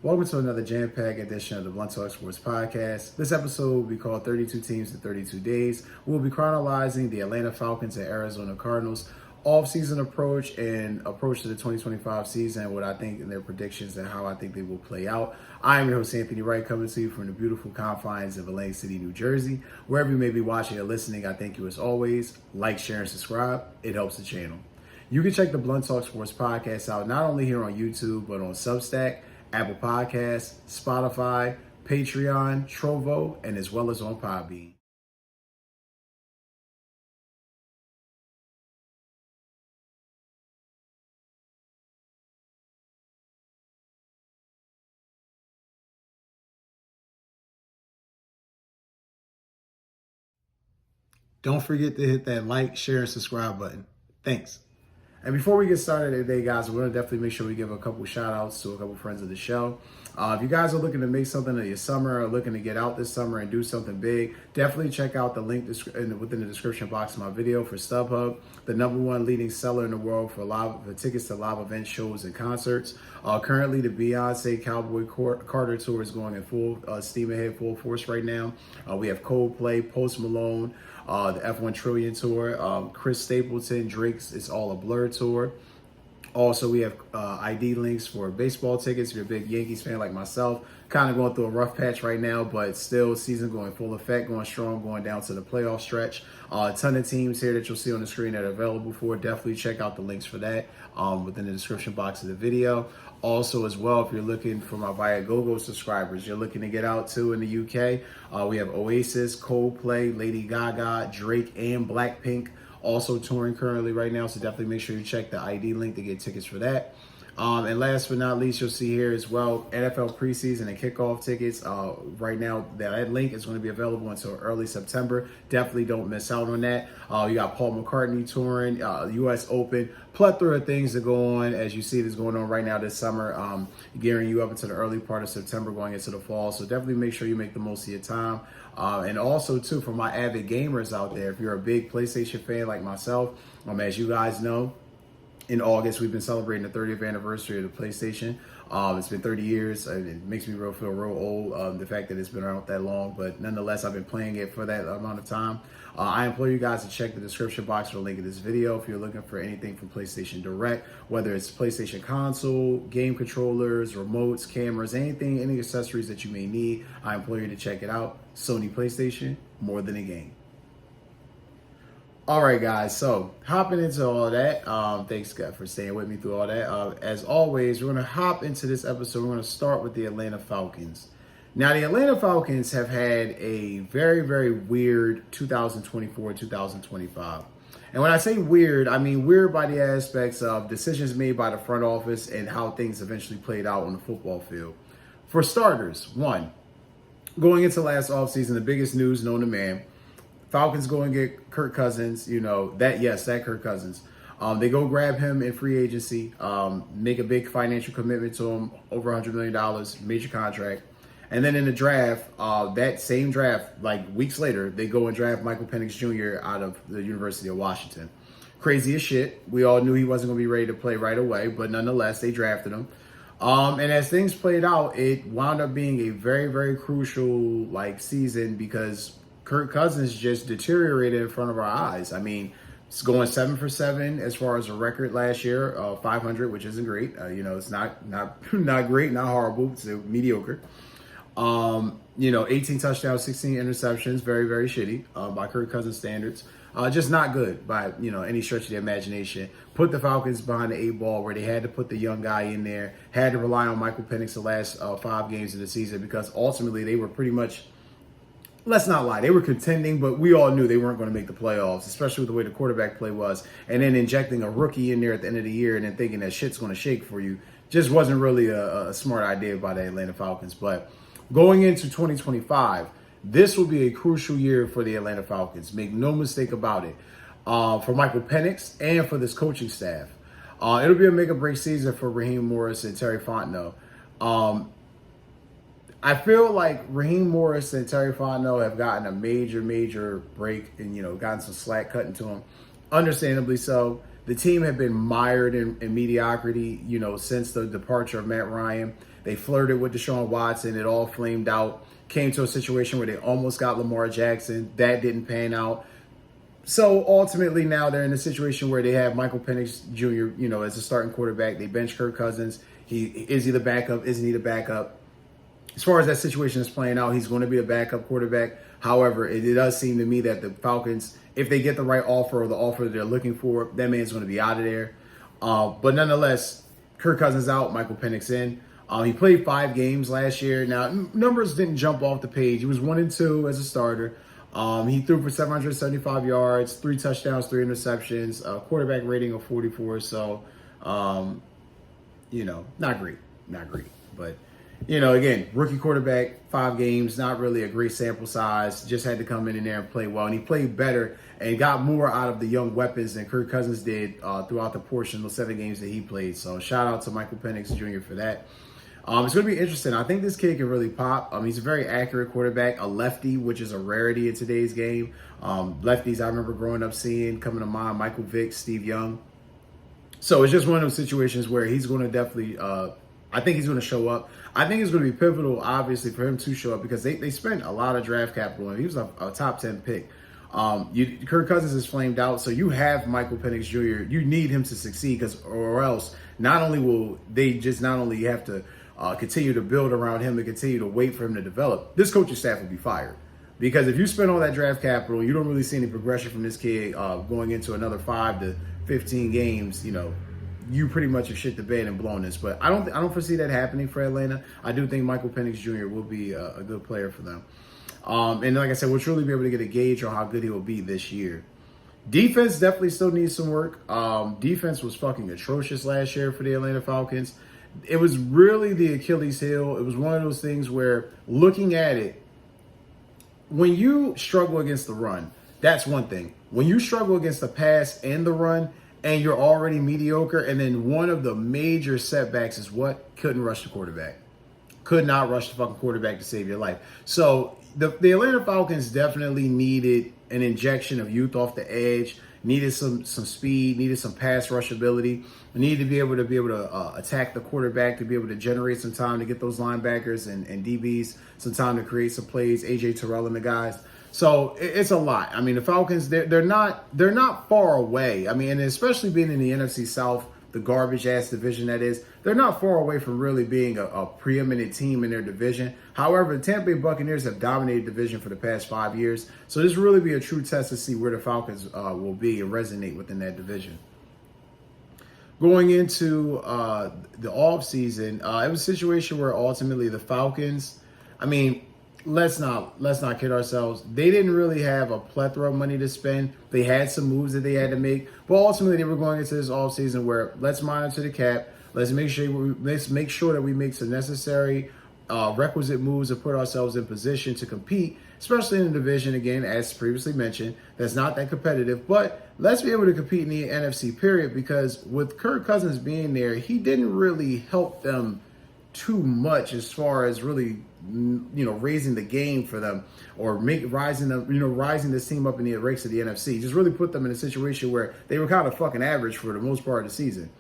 Welcome to another jam-packed edition of the Blunt Talk Sports Podcast. This episode will be called 32 Teams in 32 Days. We'll be chronologizing the Atlanta Falcons and Arizona Cardinals off-season approach and approach to the 2025 season, what I think and their predictions and how I think they will play out. I am your host, Anthony Wright, coming to you from the beautiful confines of Atlantic City, New Jersey. Wherever you may be watching or listening, I thank you as always. Like, share, and subscribe. It helps the channel. You can check the Blunt Talk Sports Podcast out not only here on YouTube, but on Substack, Apple Podcasts, Spotify, Patreon, Trovo, and as well as on Podbean. Don't forget to hit that like, share, and subscribe button. Thanks. And before we get started today, guys, we're going to definitely make sure we give a couple shout outs to a couple friends of the show. If you guys are looking to make something of your summer or looking to get out this summer and do something big, definitely check out the link within the description box of my video for StubHub, the #1 leading seller in the world for tickets to live events, shows, and concerts. Currently, the Beyonce Cowboy Carter tour is going in full steam ahead, full force right now. We have Coldplay, Post Malone, the F1 Trillion tour, Chris Stapleton, Drake's It's All a Blur tour. Also, we have ID links for baseball tickets if you're a big Yankees fan like myself. Kind of going through a rough patch right now, but still season going full effect, going strong, going down to the playoff stretch. A ton of teams here that you'll see on the screen that are available for. Definitely check out the links for that within the description box of the video. Also, as well, if you're looking for my Viagogo subscribers, you're looking to get out too in the UK, we have Oasis, Coldplay, Lady Gaga, Drake, and Blackpink also touring currently right now, so definitely make sure you check the ID link to get tickets for that. And last but not least, you'll see here as well, NFL preseason and kickoff tickets. Right now, that link is going to be available until early September. Definitely don't miss out on that. You got Paul McCartney touring, U.S. Open, plethora of things to go on. As you see, this going on right now this summer, gearing you up into the early part of September, going into the fall. So definitely make sure you make the most of your time. And also, too, for my avid gamers out there, if you're a big PlayStation fan like myself, as you guys know, in August, we've been celebrating the 30th anniversary of the PlayStation. It's been 30 years. It makes me feel real old, the fact that it's been around that long. But nonetheless, I've been playing it for that amount of time. I implore you guys to check the description box for the link of this video if you're looking for anything from PlayStation Direct, whether it's PlayStation console, game controllers, remotes, cameras, anything, any accessories that you may need. I implore you to check it out. Sony PlayStation, more than a game. All right, guys, so hopping into all that, thanks, God, for staying with me through all that. As always, we're going to hop into this episode. We're going to start with the Atlanta Falcons. Now, the Atlanta Falcons have had a very, very weird 2024-2025. And when I say weird, I mean weird by the aspects of decisions made by the front office and how things eventually played out on the football field. For starters, one, going into last offseason, the biggest news known to man, Falcons go and get Kirk Cousins, that Kirk Cousins. They go grab him in free agency, make a big financial commitment to him, over $100 million, major contract. And then in the draft, that same draft, like weeks later, they go and draft Michael Penix Jr. out of the University of Washington. Crazy as shit. We all knew he wasn't going to be ready to play right away, but nonetheless, they drafted him. And as things played out, it wound up being a very, very crucial season because Kirk Cousins just deteriorated in front of our eyes. I mean, it's going 7 for 7 as far as a record last year, 500, which isn't great. It's not great, not horrible. It's mediocre. 18 touchdowns, 16 interceptions, very, very shitty by Kirk Cousins standards. Just not good by, any stretch of the imagination. Put the Falcons behind the 8 ball where they had to put the young guy in there, had to rely on Michael Penix the last 5 games of the season because ultimately they were pretty much, let's not lie, they were contending, but we all knew they weren't going to make the playoffs, especially with the way the quarterback play was. And then injecting a rookie in there at the end of the year and then thinking that shit's going to shake for you just wasn't really a smart idea by the Atlanta Falcons. But going into 2025, this will be a crucial year for the Atlanta Falcons. Make no mistake about it. For Michael Penix and for this coaching staff. It'll be a make-or-break season for Raheem Morris and Terry Fontenot. I feel like Raheem Morris and Terry Fontenot have gotten a major break and, gotten some slack cut into them. Understandably so. The team had been mired in mediocrity, since the departure of Matt Ryan. They flirted with Deshaun Watson. It all flamed out. Came to a situation where they almost got Lamar Jackson. That didn't pan out. So ultimately now they're in a situation where they have Michael Penix Jr., as a starting quarterback. They bench Kirk Cousins. Is he the backup? Isn't he the backup? As far as that situation is playing out, he's going to be a backup quarterback. However, it does seem to me that the Falcons, if they get the right offer or the offer that they're looking for, that man's going to be out of there. But nonetheless, Kirk Cousins out, Michael Penix in. He played 5 games last year. Now, numbers didn't jump off the page. He was 1-2 as a starter. He threw for 775 yards, 3 touchdowns, 3 interceptions, a quarterback rating of 44. So, not great. But, again, rookie quarterback, 5 games, not really a great sample size. Just had to come in there and play well. And he played better and got more out of the young weapons than Kirk Cousins did throughout the portion of those 7 games that he played. So, shout out to Michael Penix Jr. for that. It's going to be interesting. I think this kid can really pop. He's a very accurate quarterback, a lefty, which is a rarity in today's game. Lefties I remember growing up seeing, coming to mind, Michael Vick, Steve Young. So it's just one of those situations where he's going to definitely, I think he's going to show up. I think it's going to be pivotal, obviously, for him to show up because they spent a lot of draft capital on him. He was a top 10 pick. Kirk Cousins is flamed out, so you have Michael Penix Jr. You need him to succeed or else not only will they just not only have to continue to build around him and continue to wait for him to develop, this coaching staff will be fired. Because if you spend all that draft capital, you don't really see any progression from this kid going into another 5 to 15 games, you pretty much have shit the bed and blown this. But I don't foresee that happening for Atlanta. I do think Michael Penix Jr. will be a good player for them. And like I said, we'll truly be able to get a gauge on how good he will be this year. Defense definitely still needs some work. Defense was fucking atrocious last year for the Atlanta Falcons. It was really the Achilles heel. It was one of those things where, looking at it, when you struggle against the run, that's one thing. When you struggle against the pass and the run, and you're already mediocre, and then one of the major setbacks is what? Couldn't rush the quarterback. Could not rush the fucking quarterback to save your life. So the Atlanta Falcons definitely needed an injection of youth off the edge, needed some speed, needed some pass rush ability, needed to be able to attack the quarterback, to be able to generate some time to get those linebackers and DBs some time to create some plays, AJ Terrell and the guys. So it's a lot. I mean, the Falcons, they're not far away. I mean, and especially being in the NFC South, the garbage ass division that is, they're not far away from really being a preeminent team in their division. However, the Tampa Bay Buccaneers have dominated the division for the past 5 years. So this will really be a true test to see where the Falcons will be and resonate within that division. Going into the offseason, it was a situation where ultimately the Falcons, I mean, let's not kid ourselves. They didn't really have a plethora of money to spend. They had some moves that they had to make, but ultimately they were going into this offseason where let's monitor the cap. Let's make sure that we make some necessary requisite moves to put ourselves in position to compete, especially in a division, again, as previously mentioned, that's not that competitive. But let's be able to compete in the NFC period, because with Kirk Cousins being there, he didn't really help them too much as far as really, raising the game for them or rising this team up in the ranks of the NFC. Just really put them in a situation where they were kind of fucking average for the most part of the season.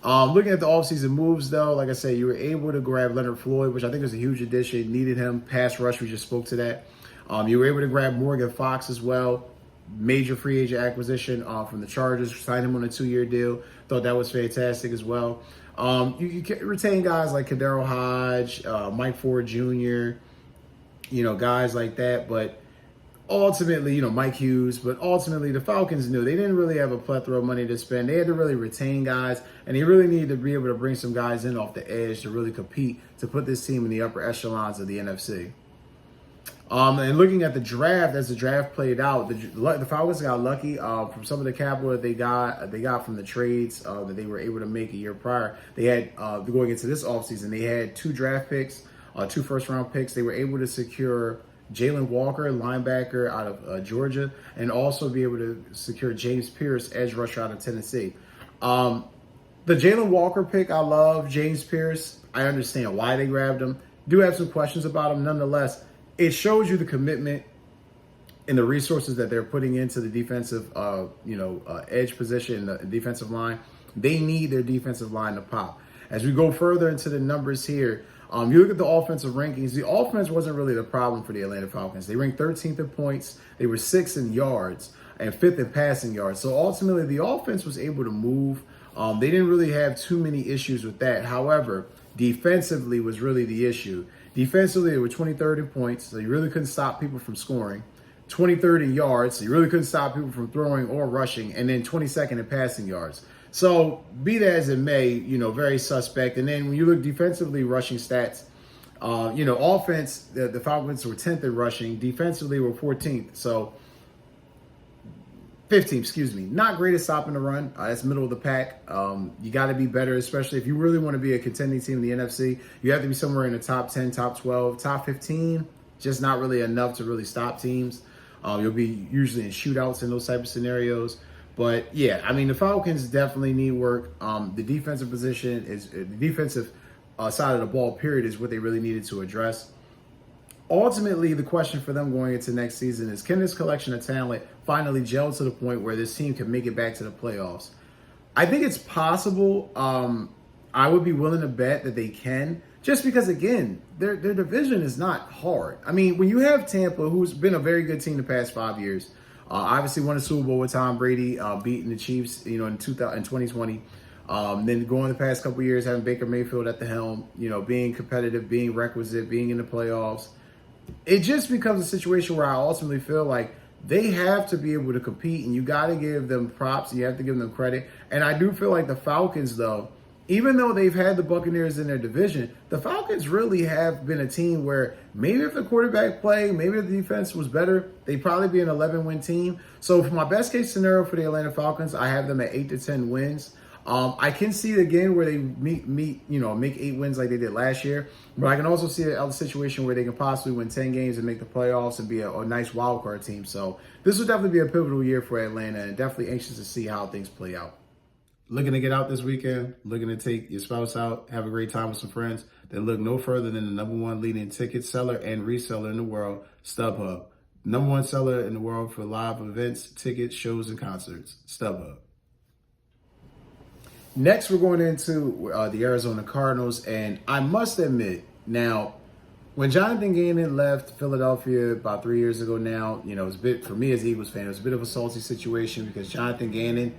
Looking at the offseason moves, though, like I said, you were able to grab Leonard Floyd, which I think was a huge addition. Needed him. Pass rush, we just spoke to that. You were able to grab Morgan Fox as well. Major free agent acquisition from the Chargers. Signed him on a 2-year deal. Thought that was fantastic as well. You can retain guys like Kadero Hodge, Mike Ford Jr., guys like that. But ultimately, Mike Hughes, but ultimately the Falcons knew they didn't really have a plethora of money to spend. They had to really retain guys, and they really needed to be able to bring some guys in off the edge to really compete, to put this team in the upper echelons of the NFC. And looking at the draft, as the draft played out, the Falcons got lucky from some of the capital that they got from the trades that they were able to make a year prior. They had, going into this offseason, they had 2 draft picks, 2 first-round picks. They were able to secure Jalen Walker, linebacker out of Georgia, and also be able to secure James Pierce, edge rusher out of Tennessee. The Jalen Walker pick, I love. James Pierce, I understand why they grabbed him. Do have some questions about him. Nonetheless, it shows you the commitment and the resources that they're putting into the defensive, edge position, the defensive line. They need their defensive line to pop. As we go further into the numbers here, You look at the offensive rankings, the offense wasn't really the problem for the Atlanta Falcons. They ranked 13th in points, they were 6th in yards, and 5th in passing yards. So ultimately, the offense was able to move. They didn't really have too many issues with that. However, defensively was really the issue. Defensively, they were 23rd in points, so you really couldn't stop people from scoring. 23rd in yards, so you really couldn't stop people from throwing or rushing, and then 22nd in passing yards. So be that as it may, very suspect. And then when you look defensively, rushing stats, offense, the Falcons were 10th in rushing. Defensively, were 14th. So 15th, excuse me. Not great at stopping the run. That's middle of the pack. You got to be better, especially if you really want to be a contending team in the NFC. You have to be somewhere in the top 10, top 12, top 15. Just not really enough to really stop teams. You'll be usually in shootouts in those type of scenarios. But yeah, I mean, the Falcons definitely need work. The defensive position is the defensive side of the ball, period, is what they really needed to address. Ultimately, the question for them going into next season is, can this collection of talent finally gel to the point where this team can make it back to the playoffs? I think it's possible. I would be willing to bet that they can, just because, again, their division is not hard. I mean, when you have Tampa, who's been a very good team the past 5 years, obviously won a Super Bowl with Tom Brady, beating the Chiefs, in 2020. Then going the past couple of years, having Baker Mayfield at the helm, being competitive, being requisite, being in the playoffs. It just becomes a situation where I ultimately feel like they have to be able to compete, and you got to give them props. You have to give them credit. And I do feel like the Falcons, though, even though they've had the Buccaneers in their division, the Falcons really have been a team where maybe if the quarterback play, maybe if the defense was better, they'd probably be an 11-win team. So for my best case scenario for the Atlanta Falcons, I have them at 8 to 10 wins. I can see it again where they make 8 wins like they did last year. But I can also see a situation where they can possibly win 10 games and make the playoffs and be a nice wild card team. So this will definitely be a pivotal year for Atlanta, and definitely anxious to see how things play out. Looking to get out this weekend, looking to take your spouse out, have a great time with some friends, then look no further than the #1 leading ticket seller and reseller in the world, StubHub. #1 seller in the world for live events, tickets, shows, and concerts, StubHub. Next, we're going into the Arizona Cardinals, and I must admit, now, when Jonathan Gannon left Philadelphia about 3 years ago now, it was a bit, for me as an Eagles fan, it was a bit of a salty situation because Jonathan Gannon,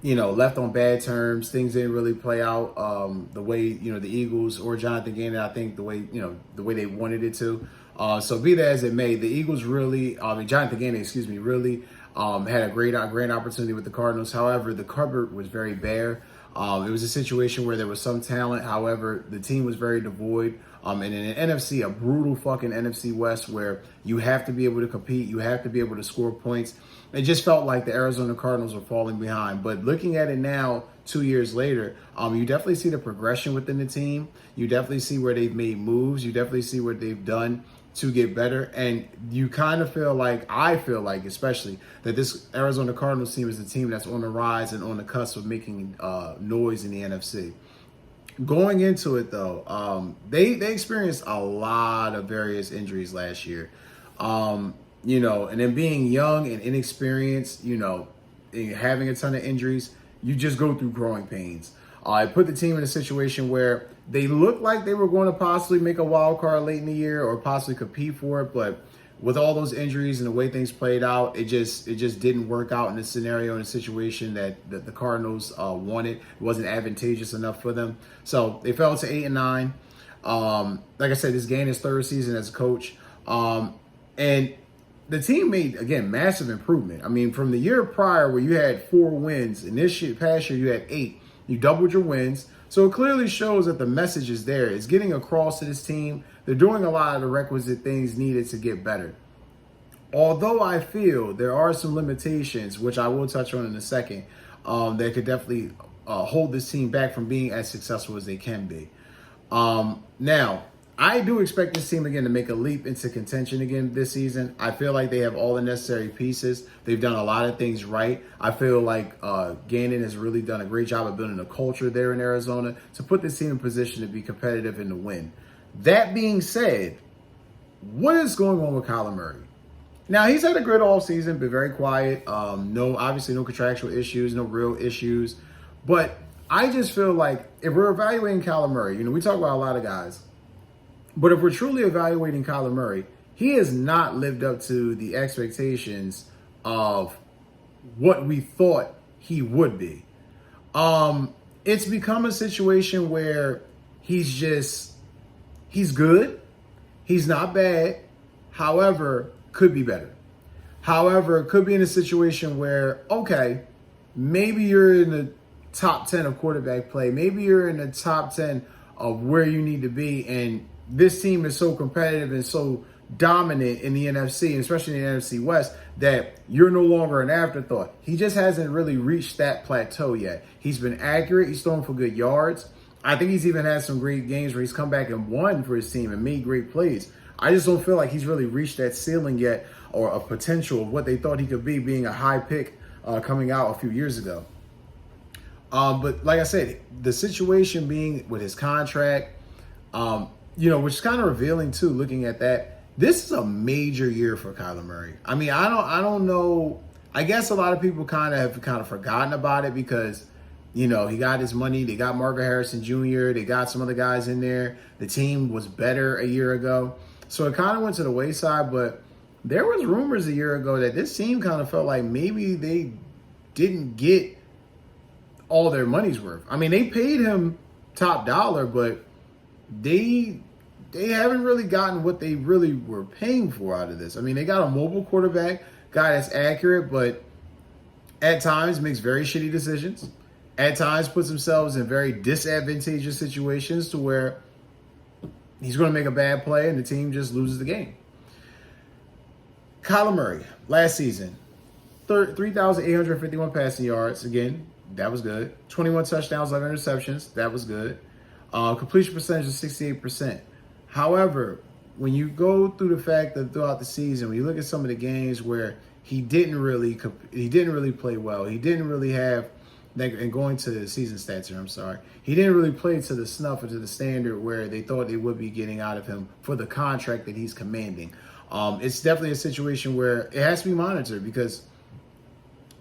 left on bad terms. Things didn't really play out the way, the Eagles or Jonathan Gannon, I think, the way they wanted it to. So be that as it may, the Eagles really, Jonathan Gannon, really had a great opportunity with the Cardinals. However, the cupboard was very bare. It was a situation where there was some talent. However, the team was very devoid. And in an NFC, a brutal fucking NFC West where you have to be able to compete, you have to be able to score points. It just felt like the Arizona Cardinals were falling behind. But looking at it now, 2 years later, you definitely see the progression within the team. You definitely see where they've made moves. You definitely see what they've done to get better. And you kind of feel like, I feel like especially, that this Arizona Cardinals team is a team that's on the rise and on the cusp of making noise in the NFC. Going into it, though, they experienced a lot of various injuries last year. And then being young and inexperienced, having a ton of injuries, you just go through growing pains. It put the team in a situation where they looked like they were going to possibly make a wild card late in the year or possibly compete for it, but with all those injuries and the way things played out, it just didn't work out in this scenario, in a situation that the Cardinals wanted. It wasn't advantageous enough for them. So they fell to 8-9. Like I said, this game is third season as a coach. And the team made, again, massive improvement. I mean, from the year prior where you had 4 wins, and past year you had 8, you doubled your wins. So it clearly shows that the message is there. It's getting across to this team. They're doing a lot of the requisite things needed to get better. Although I feel there are some limitations, which I will touch on in a second, that could definitely hold this team back from being as successful as they can be. Now, I do expect this team again to make a leap into contention again this season. I feel like they have all the necessary pieces. They've done a lot of things right. I feel like Gannon has really done a great job of building a culture there in Arizona to put this team in position to be competitive and to win. That being said, what is going on with Kylermurray? Now, he's had a good offseason, been very quiet. Obviously no contractual issues, no real issues. But I just feel like if we're evaluating Kylermurray, we talk about a lot of guys. But if we're truly evaluating Kyler Murray, he has not lived up to the expectations of what we thought he would be. It's become a situation where he's good. He's not bad. However, could be better. However, could be in a situation where, okay, maybe you're in the top 10 of quarterback play. Maybe you're in the top 10 of where you need to be. And this team is so competitive and so dominant in the NFC, and especially in the NFC West, that you're no longer an afterthought. He just hasn't really reached that plateau yet. He's been accurate. He's throwing for good yards. I think he's even had some great games where he's come back and won for his team and made great plays. I just don't feel like he's really reached that ceiling yet, or a potential of what they thought he could be, being a high pick coming out a few years ago. But like I said, the situation being with his contract, which is kind of revealing too, looking at that. This is a major year for Kyler Murray. I mean, I don't know. I guess a lot of people have forgotten about it because, he got his money. They got Margaret Harrison Jr. They got some other guys in there. The team was better a year ago. So it kind of went to the wayside, but there was rumors a year ago that this team kind of felt like maybe they didn't get all their money's worth. I mean, they paid him top dollar, but they haven't really gotten what they really were paying for out of this. I mean, they got a mobile quarterback, guy that's accurate, but at times makes very shitty decisions. At times puts themselves in very disadvantageous situations to where he's going to make a bad play and the team just loses the game. Kyler Murray, last season, 3,851 passing yards. Again, that was good. 21 touchdowns, 11 interceptions. That was good. Completion percentage is 68%. However, when you go through the fact that throughout the season, when you look at some of the games where he didn't really play well, he didn't really have, and going to the season stats here, I'm sorry, he didn't really play to the snuff or to the standard where they thought they would be getting out of him for the contract that he's commanding. It's definitely a situation where it has to be monitored because,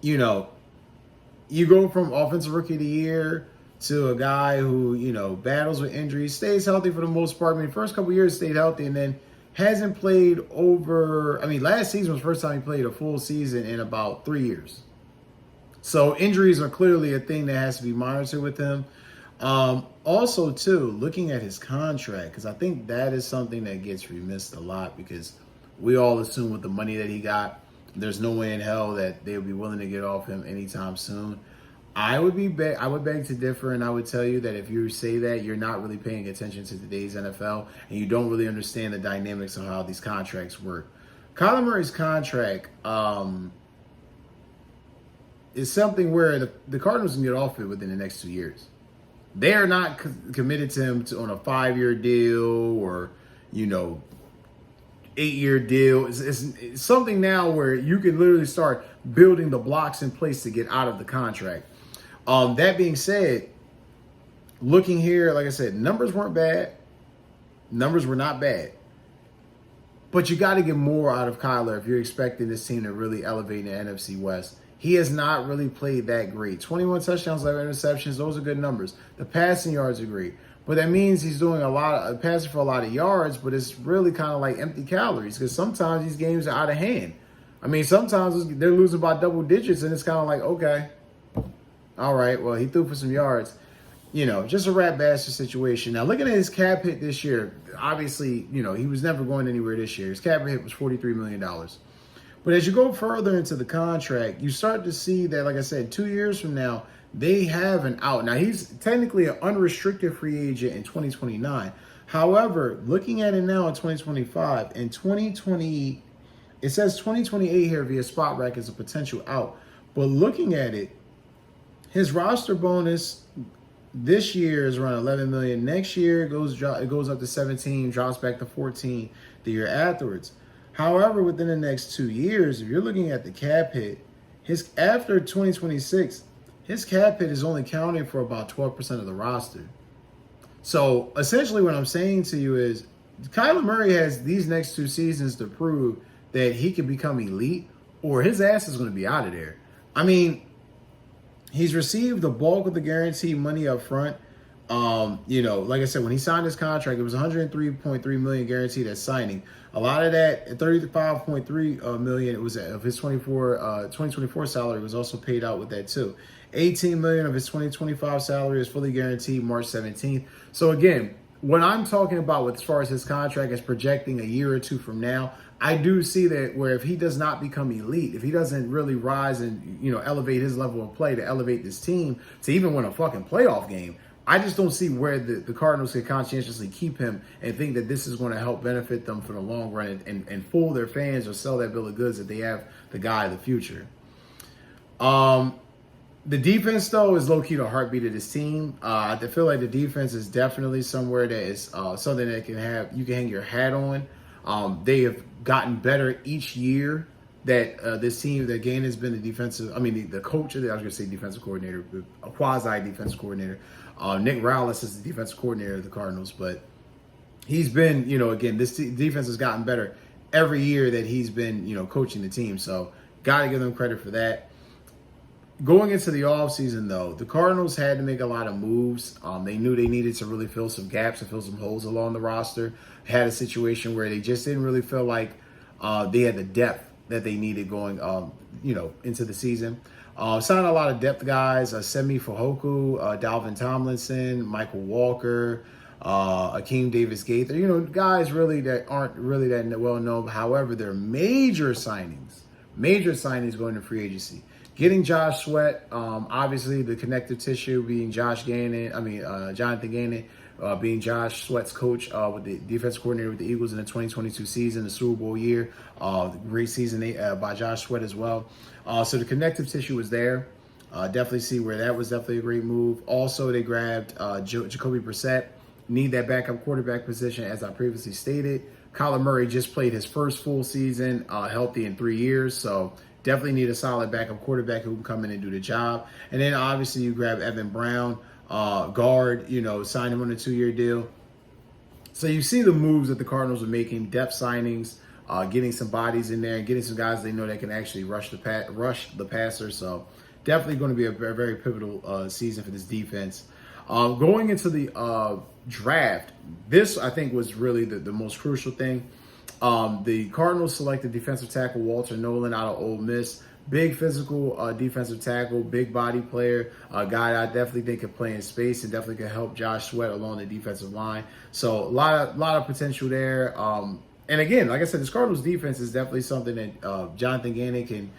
you go from offensive rookie of the year to a guy who, battles with injuries, stays healthy for the most part. I mean, first couple of years stayed healthy and then hasn't played last season was the first time he played a full season in about 3 years. So injuries are clearly a thing that has to be monitored with him. Also, too, looking at his contract, because I think that is something that gets remissed a lot because we all assume with the money that he got, there's no way in hell that they would be willing to get off him anytime soon. I would beg to differ, and I would tell you that if you say that, you're not really paying attention to today's NFL, and you don't really understand the dynamics of how these contracts work. Kyler Murray's contract is something where the Cardinals can get off it within the next 2 years. They are not committed to him on a 5-year deal or, 8-year deal. It's something now where you can literally start building the blocks in place to get out of the contract. That being said, looking here, like I said, numbers weren't bad. Numbers were not bad. But you got to get more out of Kyler if you're expecting this team to really elevate in the NFC West. He has not really played that great. 21 touchdowns, 11 interceptions, those are good numbers. The passing yards are great. But that means he's doing passing for a lot of yards, but it's really kind of like empty calories because sometimes these games are out of hand. I mean, sometimes they're losing by double digits, and it's kind of like, okay, all right, well, he threw for some yards. Just a rat bastard situation. Now, looking at his cap hit this year, obviously, he was never going anywhere this year. His cap hit was $43 million. But as you go further into the contract, you start to see that, like I said, 2 years from now, they have an out. Now, he's technically an unrestricted free agent in 2029. However, looking at it now in 2025, in 2020, it says 2028 here via spot rack as a potential out. But looking at it, his roster bonus this year is around $11 million. Next year, it goes up to 17, drops back to 14 the year afterwards. However, within the next 2 years, if you're looking at the cap hit, after 2026, his cap hit is only counting for about 12% of the roster. So essentially what I'm saying to you is Kyler Murray has these next 2 seasons to prove that he can become elite or his ass is going to be out of there. I mean, he's received the bulk of the guaranteed money up front. Like I said, when he signed his contract, it was 103.3 million guaranteed at signing. A lot of that, 35.3 million, it was of his 2024 salary was also paid out with that too. 18 million of his 2025 salary is fully guaranteed March 17th. So again, what I'm talking about with as far as his contract is projecting a year or two from now, I do see that where if he does not become elite, if he doesn't really rise and, elevate his level of play to elevate this team to even win a fucking playoff game, I just don't see where the Cardinals can conscientiously keep him and think that this is going to help benefit them for the long run and fool their fans or sell that bill of goods that they have the guy of the future. The defense, though, is low-key the heartbeat of this team. I feel like the defense is definitely somewhere that is something that you can hang your hat on. They have gotten better each year that this team, that Gannon has been the coach of I was going to say defensive coordinator, a quasi-defensive coordinator. Nick Rowles is the defensive coordinator of the Cardinals, but he's been, again, this defense has gotten better every year that he's been, coaching the team. So got to give them credit for that. Going into the offseason, though, the Cardinals had to make a lot of moves. They knew they needed to really fill some gaps and fill some holes along the roster. Had a situation where they just didn't really feel like they had the depth that they needed going, into the season. Signed a lot of depth guys, Semi Fehoko, Dalvin Tomlinson, Michael Walker, Akeem Davis-Gaither, guys really that aren't really that well known. However, they're major signings going to free agency. Getting Josh Sweat, obviously the connective tissue being Jonathan Gannon, being Josh Sweat's coach with the defensive coordinator with the Eagles in the 2022 season, the Super Bowl year. Great season by Josh Sweat as well. So the connective tissue was there. Definitely see where that was definitely a great move. Also, they grabbed Jacoby Brissett. Need that backup quarterback position, as I previously stated. Kylermurray just played his first full season healthy in 3 years, so definitely need a solid backup quarterback who can come in and do the job. And then obviously you grab Evan Brown, guard, sign him on a 2-year deal. So you see the moves that the Cardinals are making, depth signings, getting some bodies in there, and getting some guys they know that can actually rush the passer. So definitely going to be a very, very pivotal season for this defense. Going into the draft, this I think was really the most crucial thing. The Cardinals selected defensive tackle Walter Nolan out of Ole Miss. Big physical defensive tackle, big body player, a guy I definitely think can play in space and definitely can help Josh Sweat along the defensive line. So a lot of potential there. And again, like I said, this Cardinals defense is definitely something that Jonathan Gannon can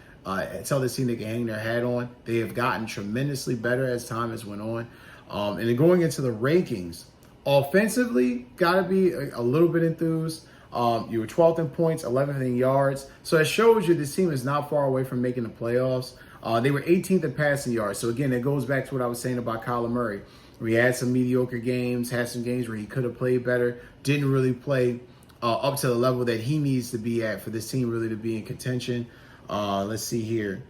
tell this team they can hang their hat on. They have gotten tremendously better as time has went on. And then going into the rankings, offensively, got to be a little bit enthused. You were 12th in points, 11th in yards. So it shows you this team is not far away from making the playoffs. They were 18th in passing yards. So again, it goes back to what I was saying about Kylermurray. We had some mediocre games, had some games where he could have played better, didn't really play up to the level that he needs to be at for this team really to be in contention. Let's see here.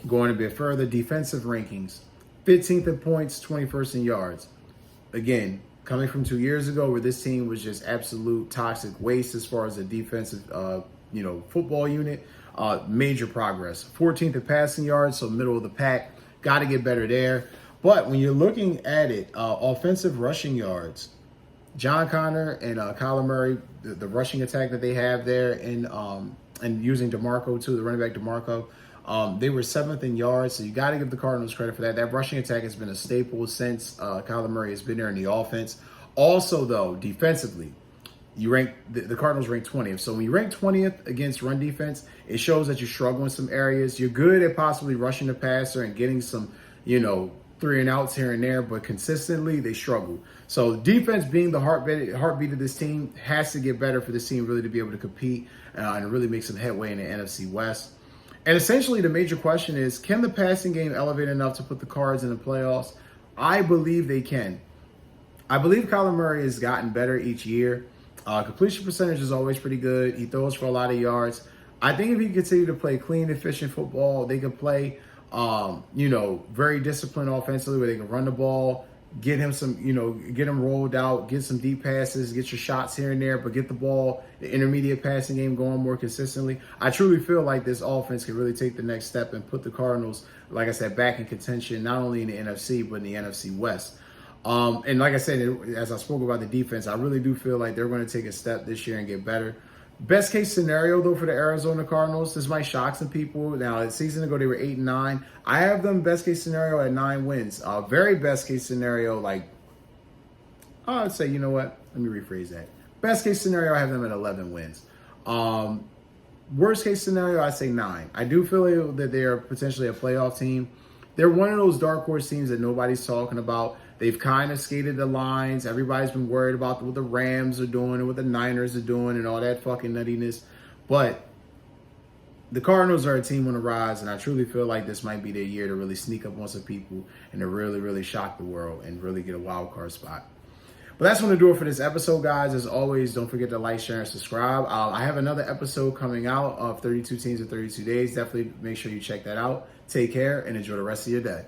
Going a bit further, defensive rankings. 15th in points, 21st in yards. Again, coming from 2 years ago where this team was just absolute toxic waste as far as a defensive, football unit, major progress. 14th in passing yards, so middle of the pack. Got to get better there. But when you're looking at it, offensive rushing yards, John Connor and Kyler Murray, the rushing attack that they have there, and using DeMarco too, the running back DeMarco, they were 7th in yards, so you got to give the Cardinals credit for that. That rushing attack has been a staple since Kyler Murray has been there in the offense. Also, though, defensively, the Cardinals rank 20th. So when you rank 20th against run defense, it shows that you struggle in some areas. You're good at possibly rushing the passer and getting some, 3 and outs here and there, but consistently they struggle. So defense being the heartbeat of this team has to get better for this team really to be able to compete and really make some headway in the NFC West. And essentially the major question is, can the passing game elevate enough to put the Cards in the playoffs? I believe they can. I believe Kyler Murray has gotten better each year. Completion percentage is always pretty good. He throws for a lot of yards. I think if he continue to play clean, efficient football, they can play, very disciplined offensively where they can run the ball, get him some, get him rolled out, get some deep passes, get your shots here and there, but get the ball, the intermediate passing game going more consistently. I truly feel like this offense can really take the next step and put the Cardinals, like I said, back in contention, not only in the NFC, but in the NFC West. And like I said, as I spoke about the defense, I really do feel like they're going to take a step this year and get better. Best case scenario, though, for the Arizona Cardinals, this might shock some people. Now, a season ago, they were 8-9. I have them best case scenario at 9 wins. Very best case scenario, like, I'd say, you know what? Let me rephrase that. Best case scenario, I have them at 11 wins. Worst case scenario, I say 9. I do feel that they're potentially a playoff team. They're one of those dark horse teams that nobody's talking about. They've kind of skated the lines. Everybody's been worried about what the Rams are doing and what the Niners are doing and all that fucking nuttiness. But the Cardinals are a team on the rise, and I truly feel like this might be their year to really sneak up on some people and to really, really shock the world and really get a wild card spot. But that's going to do it for this episode, guys. As always, don't forget to like, share, and subscribe. I have another episode coming out of 32 Teams in 32 Days. Definitely make sure you check that out. Take care and enjoy the rest of your day.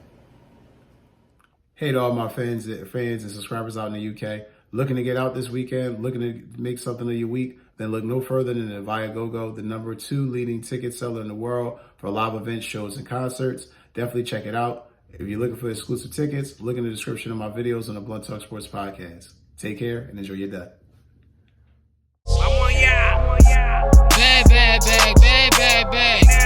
Hey to all my fans and subscribers out in the UK. Looking to get out this weekend, looking to make something of your week, then look no further than the Viagogo, the #2 leading ticket seller in the world for live events, shows, and concerts. Definitely check it out. If you're looking for exclusive tickets, look in the description of my videos on the Blunt Talk Sports Podcast. Take care and enjoy your day. I'm on ya. Bad, bad, bad, bad, bad, bad.